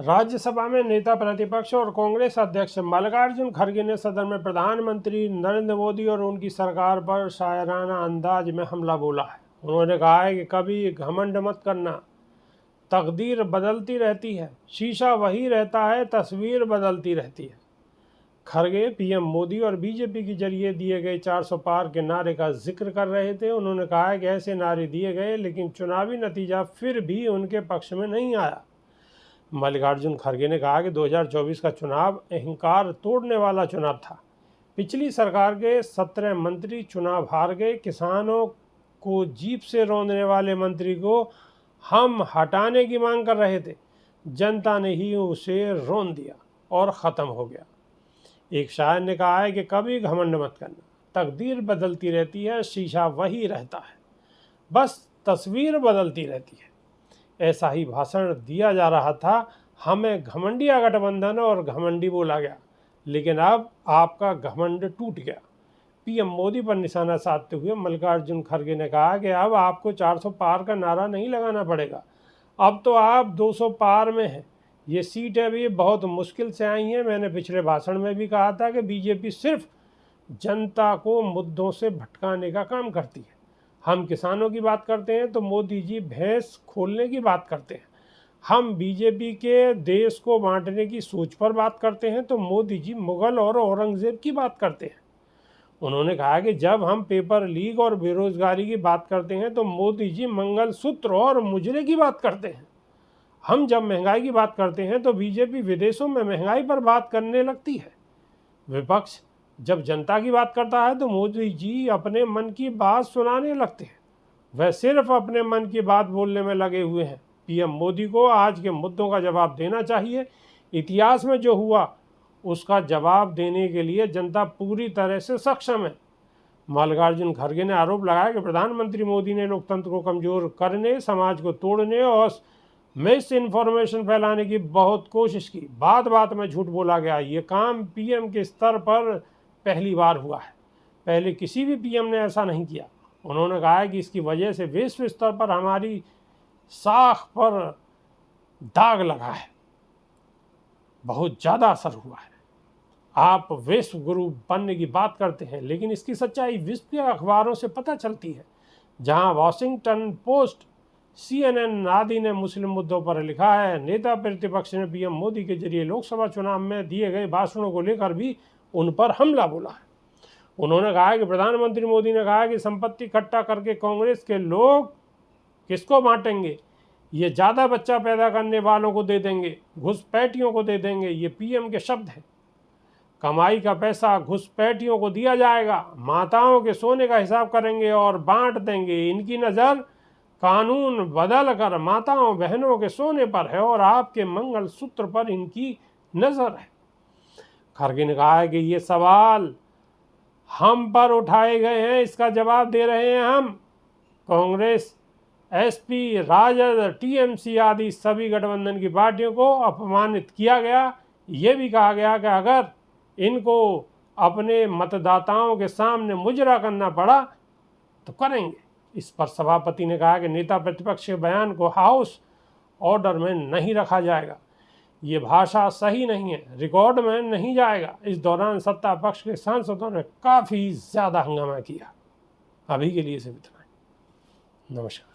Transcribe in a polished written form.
राज्यसभा में नेता प्रतिपक्ष और कांग्रेस अध्यक्ष मल्लिकार्जुन खड़गे ने सदन में प्रधानमंत्री नरेंद्र मोदी और उनकी सरकार पर शायराना अंदाज में हमला बोला है। उन्होंने कहा है कि कभी घमंड मत करना, तकदीर बदलती रहती है, शीशा वही रहता है, तस्वीर बदलती रहती है। खड़गे पीएम मोदी और बीजेपी के जरिए दिए गए 400 पार के नारे का जिक्र कर रहे थे। उन्होंने कहा है कि ऐसे नारे दिए गए लेकिन चुनावी नतीजा फिर भी उनके पक्ष में नहीं आया। मल्लिकार्जुन खड़गे ने कहा कि 2024 का चुनाव अहंकार तोड़ने वाला चुनाव था। पिछली सरकार के 17 मंत्री चुनाव हार गए। किसानों को जीप से रौंदने वाले मंत्री को हम हटाने की मांग कर रहे थे, जनता ने ही उसे रौंद दिया और ख़त्म हो गया। एक शायर ने कहा है कि कभी घमंड मत करना, तकदीर बदलती रहती है, शीशा वही रहता है, बस तस्वीर बदलती रहती है। ऐसा ही भाषण दिया जा रहा था। हमें घमंडिया गठबंधन और घमंडी बोला गया, लेकिन अब आपका घमंड टूट गया। पीएम मोदी पर निशाना साधते हुए मल्लिकार्जुन खड़गे ने कहा कि अब आपको 400 पार का नारा नहीं लगाना पड़ेगा, अब तो आप 200 पार में हैं। ये सीटें भी बहुत मुश्किल से आई हैं। मैंने पिछले भाषण में भी कहा था कि बीजेपी सिर्फ जनता को मुद्दों से भटकाने का काम करती है। हम किसानों की बात करते हैं तो मोदी जी भैंस खोलने की बात करते हैं। हम बीजेपी के देश को बांटने की सोच पर बात करते हैं तो मोदी जी मुगल और औरंगजेब की बात करते हैं। उन्होंने कहा कि जब हम पेपर लीक और बेरोजगारी की बात करते हैं तो मोदी जी मंगलसूत्र और मुजरे की बात करते हैं। हम जब महंगाई की बात करते हैं तो बीजेपी विदेशों में महंगाई पर बात करने लगती है। विपक्ष जब जनता की बात करता है तो मोदी जी अपने मन की बात सुनाने लगते हैं। वह सिर्फ अपने मन की बात बोलने में लगे हुए हैं। पीएम मोदी को आज के मुद्दों का जवाब देना चाहिए। इतिहास में जो हुआ उसका जवाब देने के लिए जनता पूरी तरह से सक्षम है। मल्लिकार्जुन खड़गे ने आरोप लगाया कि प्रधानमंत्री मोदी ने लोकतंत्र को कमजोर करने, समाज को तोड़ने और मिस इन्फॉर्मेशन फैलाने की बहुत कोशिश की। बात बात में झूठ बोला गया। ये काम पीएम के स्तर पर पहली बार हुआ है, पहले किसी भी पीएम ने ऐसा नहीं किया। उन्होंने कहा है कि इसकी वजह से विश्व स्तर पर हमारी साख पर दाग लगा है, बहुत ज़्यादा असर हुआ है। आप विश्व गुरु बनने की बात करते हैं, लेकिन इसकी सच्चाई विश्व के अखबारों से पता चलती है। जहां वॉशिंगटन पोस्ट, CNN आदि ने मुस्लिम मुद्दों पर लिखा है। नेता प्रतिपक्ष ने पीएम मोदी के जरिए लोकसभा चुनाव में दिए गए भाषणों को लेकर भी उन पर हमला बोला है। उन्होंने कहा कि प्रधानमंत्री मोदी ने कहा कि संपत्ति इकट्ठा करके कांग्रेस के लोग किसको बांटेंगे, ये ज़्यादा बच्चा पैदा करने वालों को दे देंगे, घुसपैठियों को दे देंगे। ये पीएम के शब्द हैं। कमाई का पैसा घुसपैठियों को दिया जाएगा, माताओं के सोने का हिसाब करेंगे और बांट देंगे। इनकी नज़र कानून बदल कर माताओं बहनों के सोने पर है और आपके मंगलसूत्र पर इनकी नज़र है। खड़गे ने कहा है कि ये सवाल हम पर उठाए गए हैं, इसका जवाब दे रहे हैं हम। कांग्रेस, एसपी, राजद, टीएमसी आदि सभी गठबंधन की पार्टियों को अपमानित किया गया। ये भी कहा गया कि अगर इनको अपने मतदाताओं के सामने मुजरा करना पड़ा तो करेंगे। इस पर सभापति ने कहा कि नेता प्रतिपक्ष के बयान को हाउस ऑर्डर में नहीं रखा जाएगा, ये भाषा सही नहीं है, रिकॉर्ड में नहीं जाएगा। इस दौरान सत्ता पक्ष के सांसदों ने काफ़ी ज़्यादा हंगामा किया। अभी के लिए सिर्फ इतना ही। नमस्कार।